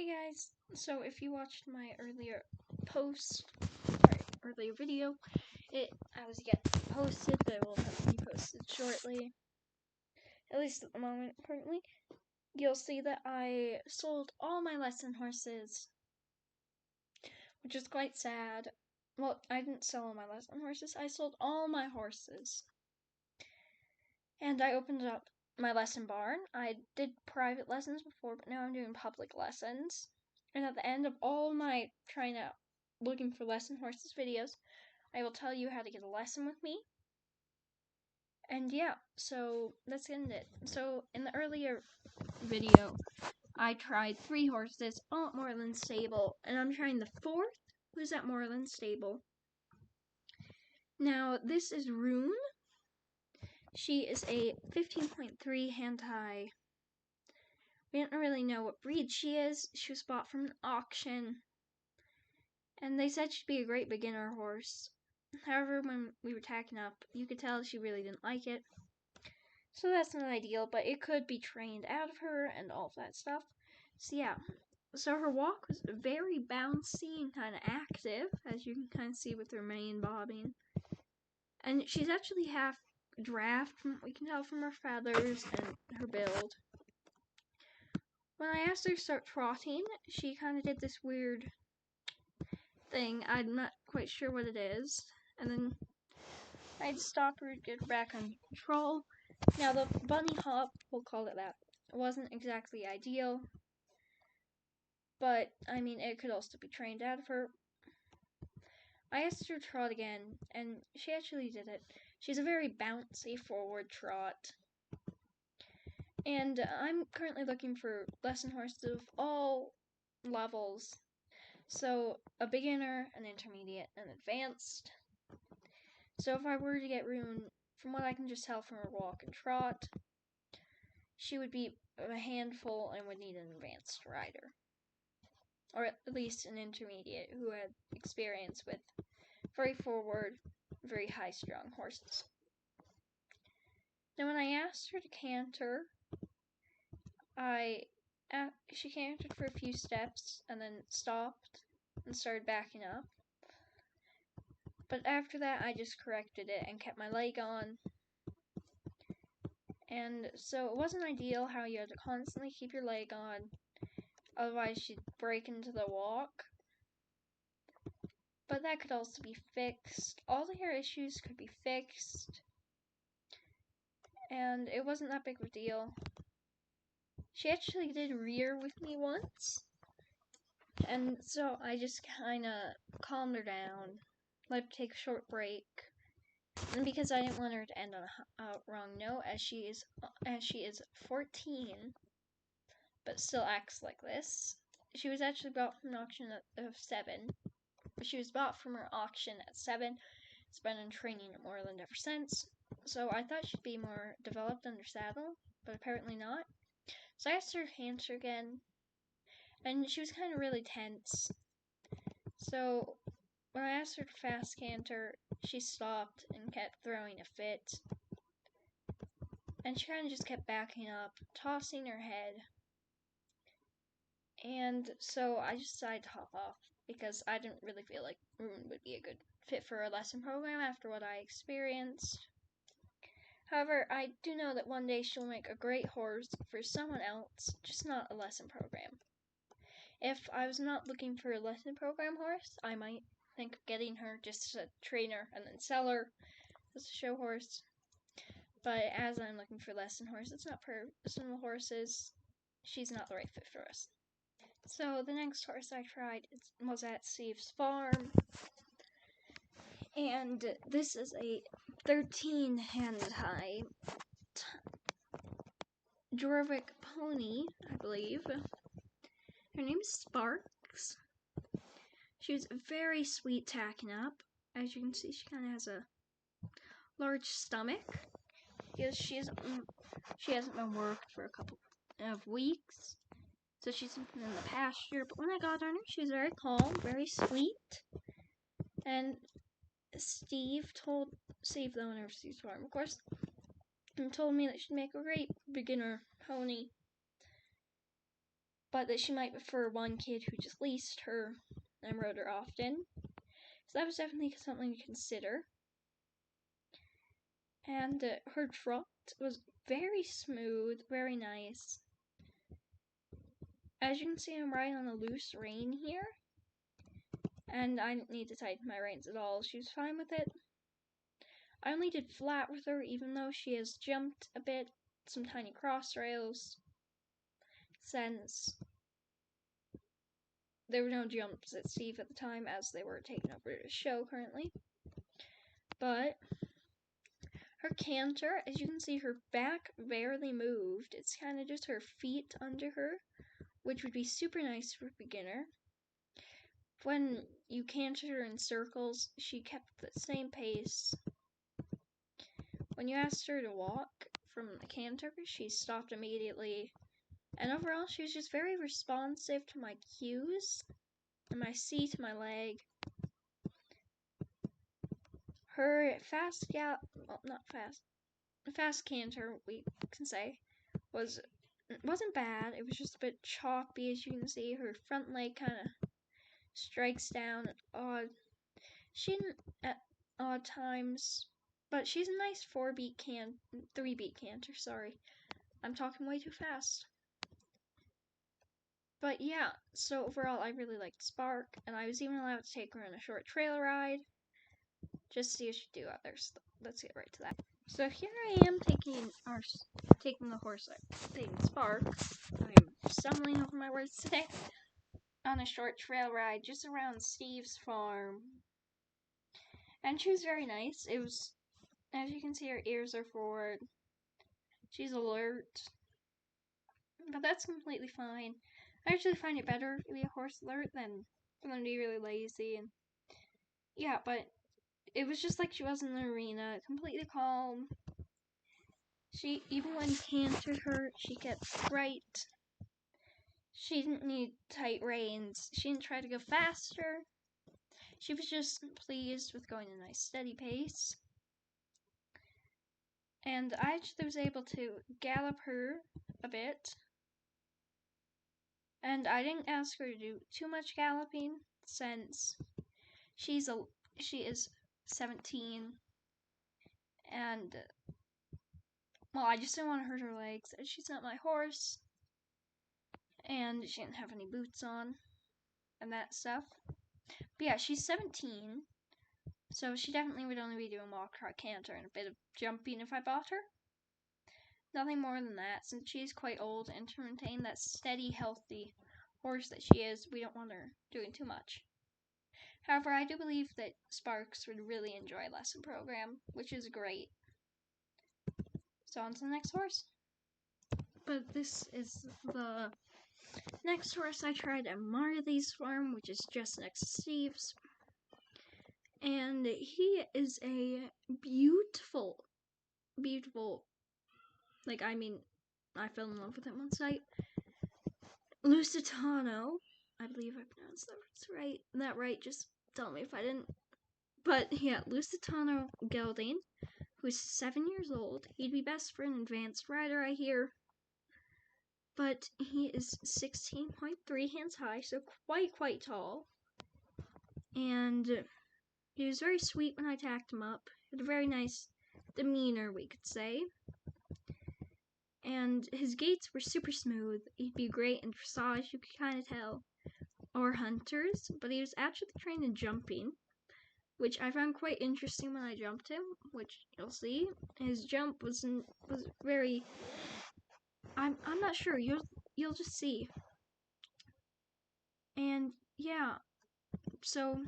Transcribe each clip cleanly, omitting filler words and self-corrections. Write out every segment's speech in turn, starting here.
Hey guys, so if you watched my earlier video, I was yet to be posted, but it will be posted shortly. At least at the moment, currently. You'll see that I sold all my lesson horses, which is quite sad. Well, I didn't sell all my lesson horses, I sold all my horses. And I opened up my lesson barn. I did private lessons before, but now I'm doing public lessons. And at the end of all my looking for lesson horses videos, I will tell you how to get a lesson with me. And yeah, so that's the end of it. So in the earlier video, I tried 3 horses, all at Moreland Stable, and I'm trying the 4th, who's at Moreland Stable. Now, this is Rune. She is a 15.3 hand-high. We don't really know what breed she is. She was bought from an auction. And they said she'd be a great beginner horse. However, when we were tacking up, you could tell she really didn't like it. So that's not ideal, but it could be trained out of her and all of that stuff. So yeah. So her walk was very bouncy and kind of active, as you can kind of see with her mane bobbing. And she's actually half draft, from what we can tell from her feathers and her build. When I asked her to start trotting, she kind of did this weird thing. I'm not quite sure what it is. And then I had to stop her to get her back on control. Now, the bunny hop, we'll call it that, wasn't exactly ideal. But, I mean, it could also be trained out of her. I asked her to trot again, and she actually did it. She's a very bouncy forward trot. And I'm currently looking for lesson horses of all levels. So, a beginner, an intermediate, an advanced. So if I were to get Rune, from what I can just tell from her walk and trot, she would be a handful and would need an advanced rider. Or at least an intermediate who had experience with very forward, very high-strung horses. Now when I asked her to canter, she cantered for a few steps and then stopped and started backing up. But after that, I just corrected it and kept my leg on. And so it wasn't ideal how you had to constantly keep your leg on, otherwise she'd break into the walk. But that could also be fixed. All the hair issues could be fixed. And it wasn't that big of a deal. She actually did rear with me once. And so I just kind of calmed her down, let her take a short break. And because I didn't want her to end on a wrong note, as she is 14, but still acts like this. She was actually bought from an auction of 7. She was bought from her auction at 7. It's been in training at Moreland ever since. So I thought she'd be more developed under saddle, but apparently not. So I asked her to canter again, and she was kind of really tense. So when I asked her to fast canter, she stopped and kept throwing a fit. And she kind of just kept backing up, tossing her head. And so I just decided to hop off because I didn't really feel like Rune would be a good fit for a lesson program after what I experienced. However, I do know that one day she'll make a great horse for someone else, just not a lesson program. If I was not looking for a lesson program horse, I might think of getting her just as a trainer and then sell her as a show horse. But as I'm looking for lesson horses, not personal horses, she's not the right fit for us. So the next horse I tried was at Steve's farm, and this is a 13 hand-high Jorvik pony, I believe. Her name is Sparks. She was very sweet tacking up. As you can see, she kind of has a large stomach. Because she hasn't been worked for a couple of weeks. So she's been in the pasture, but when I got on her, she was very calm, very sweet. And Steve, the owner of Steve's farm, of course, and told me that she'd make a great beginner pony. but that she might prefer one kid who just leased her and rode her often. So that was definitely something to consider. And her trot was very smooth, very nice. As you can see, I'm riding on a loose rein here. And I didn't need to tighten my reins at all. She was fine with it. I only did flat with her, even though she has jumped a bit, some tiny cross rails, since there were no jumps at Steve at the time, as they were taking over the show currently. But her canter, as you can see, her back barely moved. It's kind of just her feet under her, which would be super nice for a beginner. When you cantered her in circles, she kept the same pace. When you asked her to walk from the canter, she stopped immediately. And overall, she was just very responsive to my cues, and my seat, my leg. Her fast canter, we can say, wasn't bad. It was just a bit choppy, as you can see. Her front leg kind of strikes down at odd times, but she's a nice 3-beat canter. Sorry, I'm talking way too fast. But yeah, so overall, I really liked Spark, and I was even allowed to take her on a short trail ride, just to see if she'd do others. Let's get right to that. So here I am taking the horse, taking Spark. I'm stumbling over my words today. On a short trail ride just around Steve's farm. And she was very nice. It was, as you can see, her ears are forward. She's alert. But that's completely fine. I actually find it better to be a horse alert than for them to be really lazy. And yeah, but it was just like she was in the arena, completely calm. She, even when cantered her, she kept right. She didn't need tight reins. She didn't try to go faster. She was just pleased with going at a nice steady pace. And I actually was able to gallop her a bit. And I didn't ask her to do too much galloping, since she is 17. And, well, I just didn't want to hurt her legs. She's not my horse. And she didn't have any boots on. And that stuff. But yeah, she's 17. So she definitely would only be doing walk, trot, canter, and a bit of jumping if I bought her. Nothing more than that, since she is quite old, and to maintain that steady, healthy horse that she is, we don't want her doing too much. However, I do believe that Sparks would really enjoy lesson program, which is great. So on to the next horse. But this is the next horse I tried at Marley's farm, which is just next to Steve's. And he is a beautiful, I fell in love with him on sight. Lusitano, I believe I pronounced that right, just tell me if I didn't. But yeah, Lusitano Gelding, who's 7 years old. He'd be best for an advanced rider, I hear. But he is 16.3 hands high, so quite tall. And he was very sweet when I tacked him up. He had a very nice demeanor, we could say. And his gaits were super smooth. He'd be great in dressage, you could kind of tell, or hunters. But he was actually trained in jumping, which I found quite interesting when I jumped him, which you'll see. His jump was very. I'm not sure. You'll just see. And yeah, so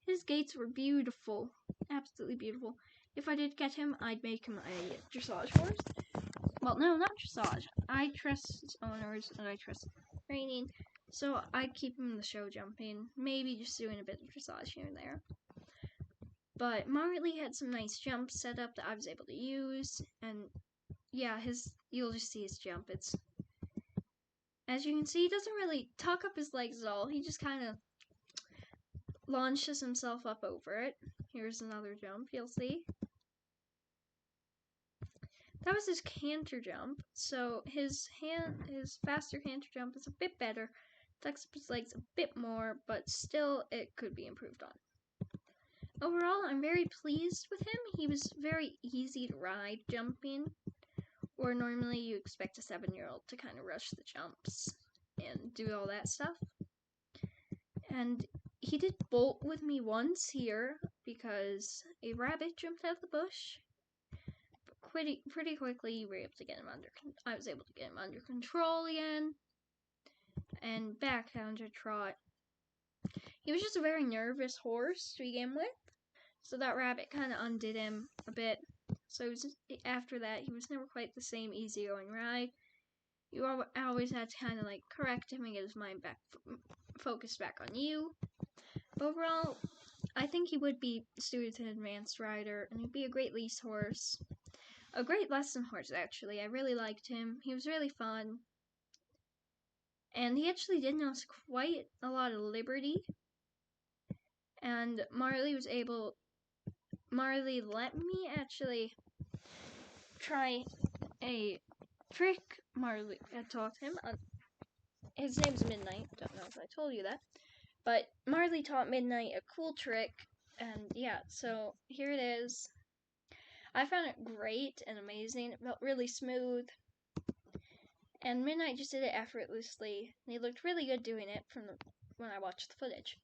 his gaits were beautiful, absolutely beautiful. If I did get him, I'd make him a dressage horse. Well, no, not dressage. I trust owners and I trust training, so I'd keep him in the show jumping, maybe just doing a bit of dressage here and there. But Marley had some nice jumps set up that I was able to use, and yeah, you'll just see his jump. It's, as you can see, he doesn't really tuck up his legs at all. He just kind of launches himself up over it. Here's another jump, you'll see. that was his canter jump. So his faster canter jump is a bit better. Flex up his legs a bit more, but still it could be improved on. Overall, I'm very pleased with him. He was very easy to ride jumping, where normally you expect a 7-year-old to kind of rush the jumps and do all that stuff. And he did bolt with me once here because a rabbit jumped out of the bush. But pretty quickly, I was able to get him under control again and back down to trot. He was just a very nervous horse to begin with, so that rabbit kind of undid him a bit. So after that, he was never quite the same easygoing ride. You always had to kind of like correct him and get his mind back focused back on you. Overall, I think he would be suited to an advanced rider, and he'd be a great lease horse. A great lesson horse, actually. I really liked him. He was really fun. And he actually did know quite a lot of liberty. And Marley let me actually try a trick Marley had taught him. His name's Midnight. Don't know if I told you that. But Marley taught Midnight a cool trick. And yeah, so here it is. I found it great and amazing. It felt really smooth. And Midnight just did it effortlessly. And he looked really good doing it when I watched the footage.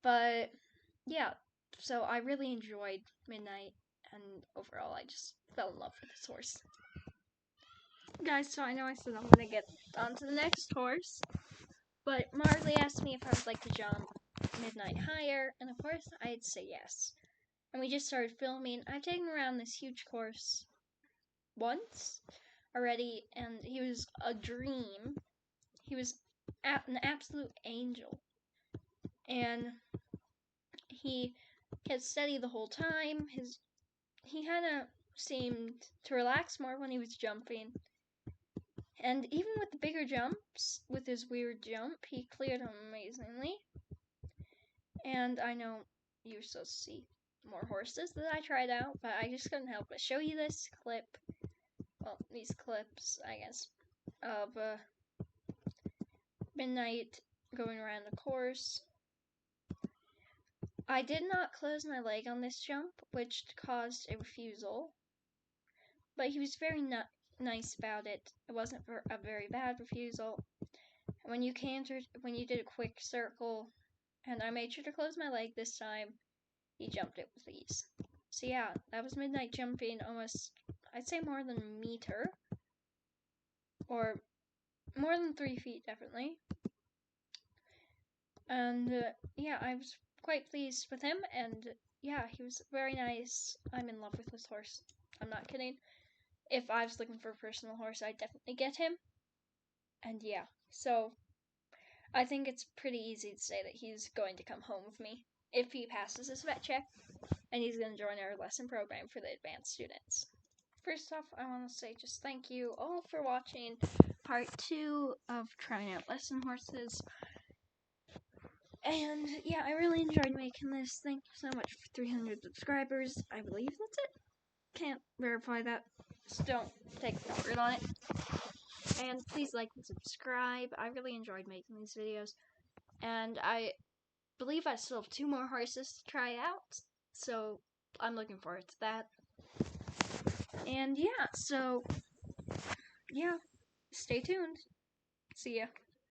But yeah, so I really enjoyed Midnight. And overall, I just fell in love with this horse. Guys, so I know I said I'm going to get on to the next horse. But Marley asked me if I would like to jump Midnight higher. And of course, I'd say yes. And we just started filming. I've taken around this huge course once already, and he was a dream. He was an absolute angel. And he kept steady the whole time. He kind of seemed to relax more when he was jumping. And even with the bigger jumps, with his weird jump, he cleared them amazingly. And I know you're supposed to see more horses that I tried out, but I just couldn't help but show you this clip. Well, these clips, I guess, of Midnight going around the course. I did not close my leg on this jump, which caused a refusal, but he was very nice about it. It wasn't a very bad refusal. And when you did a quick circle, and I made sure to close my leg this time, he jumped it with ease. So yeah, that was Midnight jumping almost, I'd say more than a meter, or more than 3 feet definitely. And yeah, I was quite pleased with him, and yeah, he was very nice. I'm in love with this horse. I'm not kidding. If I was looking for a personal horse, I'd definitely get him. And yeah, so I think it's pretty easy to say that he's going to come home with me if he passes his vet check, and he's going to join our lesson program for the advanced students. First off, I want to say just thank you all for watching part 2 of trying out lesson horses. And yeah, I really enjoyed making this. Thank you so much for 300 subscribers. I believe that's it. Can't verify that, so don't take my word on it. And please like and subscribe. I really enjoyed making these videos. And I believe I still have 2 more horses to try out, so I'm looking forward to that. And yeah, so yeah, stay tuned. See ya.